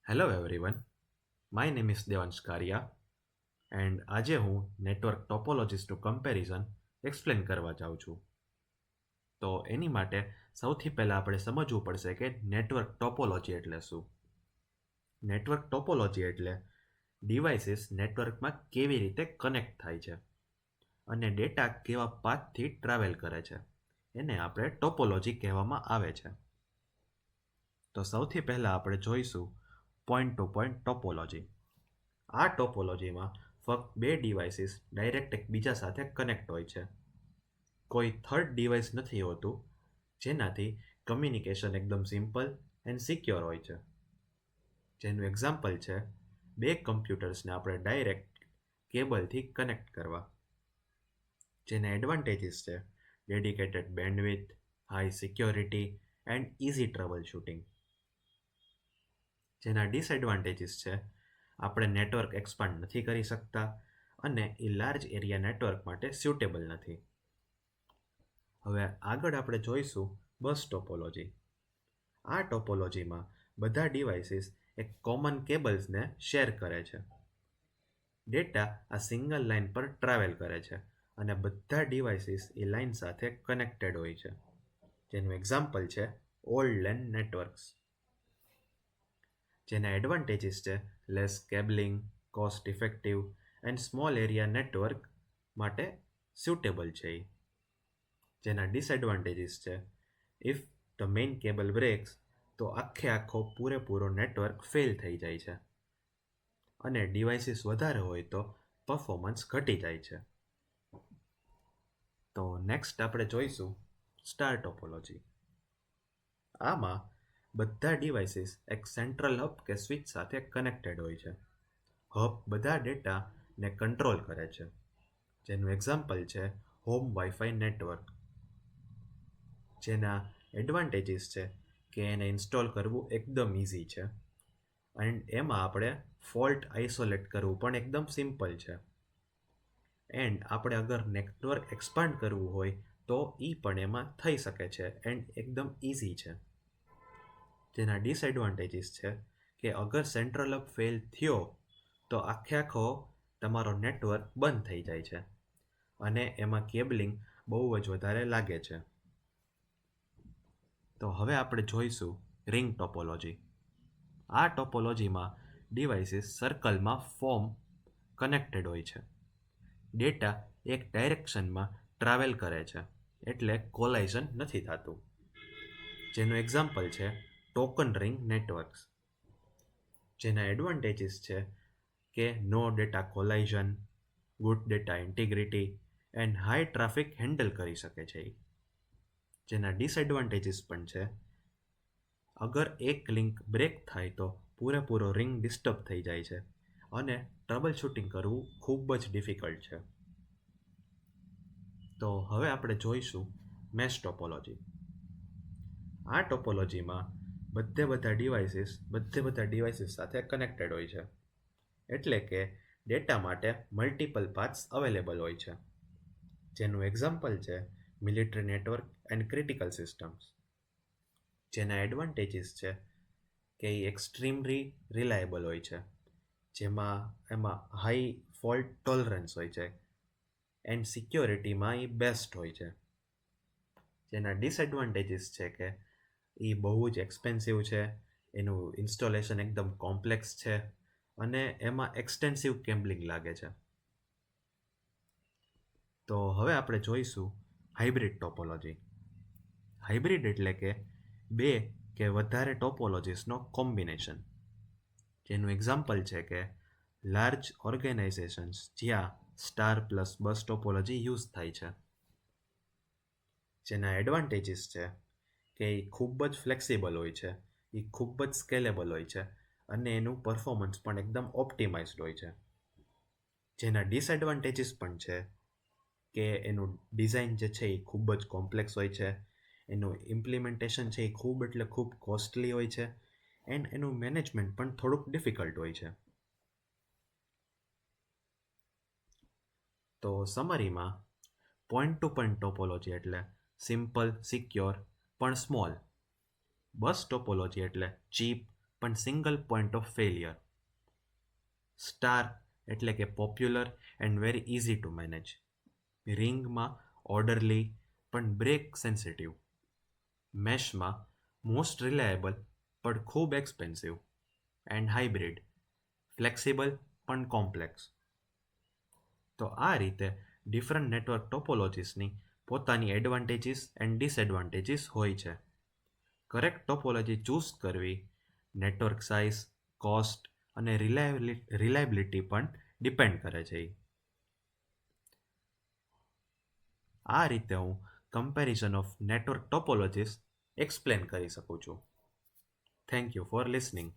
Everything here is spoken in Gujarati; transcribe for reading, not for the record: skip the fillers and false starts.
Hello everyone, my name is Devansh Kariya and આજે હું નેટવર્ક ટોપોલોજીસનું કમ્પેરિઝન એક્સપ્લેન કરવા જાઉં છું. તો એની માટે સૌથી પહેલાં આપણે સમજવું પડશે કે નેટવર્ક ટોપોલોજી એટલે શું. નેટવર્ક ટોપોલોજી એટલે ડિવાઇસીસ નેટવર્કમાં કેવી રીતે કનેક્ટ થાય છે અને ડેટા કેવા પાથથી ટ્રાવેલ કરે છે એને આપણે ટોપોલોજી કહેવામાં આવે છે. તો સૌથી પહેલાં આપણે જોઈશું પોઈન્ટ ટુ પોઈન્ટ ટોપોલોજી. આ ટોપોલોજીમાં ફક્ત બે ડિવાઇસીસ ડાયરેક્ટ એકબીજા સાથે કનેક્ટ હોય છે. કોઈ થર્ડ ડિવાઇસ નથી હોતું, જેનાથી કમ્યુનિકેશન એકદમ સિમ્પલ એન્ડ સિક્યોર હોય છે. જેનું એક્ઝામ્પલ છે બે કમ્પ્યુટર્સને આપણે ડાયરેક્ટ કેબલથી કનેક્ટ કરવા. જેના એડવાન્ટેજીસ છે dedicated bandwidth, high security and easy trouble shooting. જેના ડિસએડવાન્ટેજીસ છે આપણે નેટવર્ક એક્સપાન્ડ નથી કરી શકતા અને એ લાર્જ એરિયા નેટવર્ક માટે સ્યુટેબલ નથી. હવે આગળ આપણે જોઈશું બસ ટોપોલોજી. આ ટોપોલોજીમાં બધા ડિવાઇસીસ એક કોમન કેબલ્સને શેર કરે છે. ડેટા આ સિંગલ લાઇન પર ટ્રાવેલ કરે છે અને બધા ડિવાઇસીસ એ લાઇન સાથે કનેક્ટેડ હોય છે. જેનું એક્ઝામ્પલ છે ઓલ્ડ લેન નેટવર્ક્સ. જેના એડવાન્ટેજીસ છે less cabling, cost effective and small area network માટે સ્યુટેબલ છે. જેના ડિસએડવાન્ટેજીસ છે if the main cable breaks તો આખો પૂરેપૂરો નેટવર્ક ફેલ થઈ જાય છે અને ડિવાઇસીસ વધારે હોય તો પરફોર્મન્સ ઘટી જાય છે. તો નેક્સ્ટ આપણે જોઈશું સ્ટાર ટોપોલોજી. આમાં બધા ડિવાઇસીસ એક સેન્ટ્રલ હબ કે સ્વિચ સાથે કનેક્ટેડ હોય છે. હબ બધા ડેટાને કંટ્રોલ કરે છે. જેનું એક્ઝામ્પલ છે હોમ વાઈફાઈ નેટવર્ક. જેના એડવાન્ટેજીસ છે કે એને ઇન્સ્ટોલ કરવું એકદમ ઇઝી છે એન્ડ એમાં આપણે ફોલ્ટ આઇસોલેટ કરવું પણ એકદમ સિમ્પલ છે. એન્ડ આપણે અગર નેટવર્ક એક્સપાન્ડ કરવું હોય તો એ પણ એમાં થઈ શકે છે એન્ડ એકદમ ઇઝી છે. જેના ડિસએડવાન્ટેજીસ છે કે અગર સેન્ટ્રલ હબ ફેલ થયો તો આખો તમારો નેટવર્ક બંધ થઈ જાય છે અને એમાં કેબલિંગ બહુ જ વધારે લાગે છે. તો હવે આપણે જોઈશું રિંગ ટોપોલોજી. આ ટોપોલોજીમાં ડિવાઇસીસ સર્કલમાં ફોર્મ કનેક્ટેડ હોય છે. ડેટા એક ડાયરેક્શનમાં ટ્રાવેલ કરે છે એટલે કોલાઇઝન નથી થતું. જેનું એક્ઝામ્પલ છે ટોકન રિંગ નેટવર્ક્સ. જેના એડવાન્ટેજીસ છે કે no data collision, good data integrity and high traffic handle કરી શકે છે. જેના ડિસએડવાન્ટેજીસ પણ છે અગર એક લિંક બ્રેક થાય તો પૂરેપૂરો રિંગ ડિસ્ટર્બ થઈ જાય છે અને ટ્રબલ શૂટિંગ કરવું ખૂબ જ ડિફિકલ્ટ છે. તો હવે આપણે જોઈશું મેશ ટોપોલોજી. આ ટોપોલોજીમાં બધા ડિવાઇસીસ સાથે કનેક્ટેડ હોય છે. એટલે કે ડેટા માટે મલ્ટિપલ પાથ્સ અવેલેબલ હોય છે. જેનું એક્ઝામ્પલ છે military network and critical systems. જેના એડવાન્ટેજીસ છે કે એ એક્સ્ટ્રીમલી રિલાયેબલ હોય છે. એમાં હાઈ ફોલ્ટ ટોલરન્સ હોય છે એન્ડ સિક્યોરિટીમાં એ બેસ્ટ હોય છે. જેના ડિસએડવાન્ટેજીસ છે કે એ બહુ જ એક્સપેન્સિવ છે, એનું ઇન્સ્ટોલેશન એકદમ કોમ્પ્લેક્સ છે અને એમાં એક્સટેન્સિવ કેબલિંગ લાગે છે. તો હવે આપણે જોઈશું હાઇબ્રિડ ટોપોલોજી. હાઇબ્રિડ એટલે કે બે કે વધારે ટોપોલોજીસનો કોમ્બિનેશન. જેનું એક્ઝામ્પલ છે કે લાર્જ ઓર્ગેનાઇઝેશન્સ જ્યાં સ્ટાર પ્લસ બસ ટોપોલોજી યુઝ થાય છે. જેના એડવાન્ટેજીસ છે કે એ ખૂબ જ ફ્લેક્સિબલ હોય છે, એ ખૂબ જ સ્કેલેબલ હોય છે અને એનું પરફોર્મન્સ પણ એકદમ ઓપ્ટિમાઇઝડ હોય છે. જેના ડિસએડવાન્ટેજીસ પણ છે કે એનું ડિઝાઇન જે છે એ ખૂબ જ કોમ્પ્લેક્સ હોય છે, એનું ઇમ્પ્લિમેન્ટેશન છે એ ખૂબ એટલે ખૂબ કોસ્ટલી હોય છે એન્ડ એનું મેનેજમેન્ટ પણ થોડુંક ડિફિકલ્ટ હોય છે. તો સમરીમાં પોઈન્ટ ટુ પોઈન્ટ ટોપોલોજી એટલે સિમ્પલ, સિક્યોર પણ સ્મોલ. બસ ટોપોલોજી એટલે ચીપ, પણ single point of failure. Star એટલે કે popular and very easy to manage. રિંગમાં ઓર્ડરલી પણ બ્રેક સેન્સિટિવ. મેશમાં મોસ્ટ રિલાયેબલ પણ ખૂબ એક્સપેન્સિવ. એન્ડ હાઇબ્રિડ ફ્લેક્સિબલ પણ કોમ્પ્લેક્સ. તો આ રીતે ડિફરન્ટ નેટવર્ક ટોપોલોજીસની પોતાની એડવાન્ટેજીસ એન્ડ ડિસએડવાન્ટેજીસ હોય છે. કરેક્ટ ટોપોલોજી ચૂઝ કરવી નેટવર્ક સાઇઝ, કોસ્ટ અને રિલાયબિલિટી પણ ડિપેન્ડ કરે છે. આ રીતે હું comparison of network topologies explain કરી શકું છું. Thank you for listening.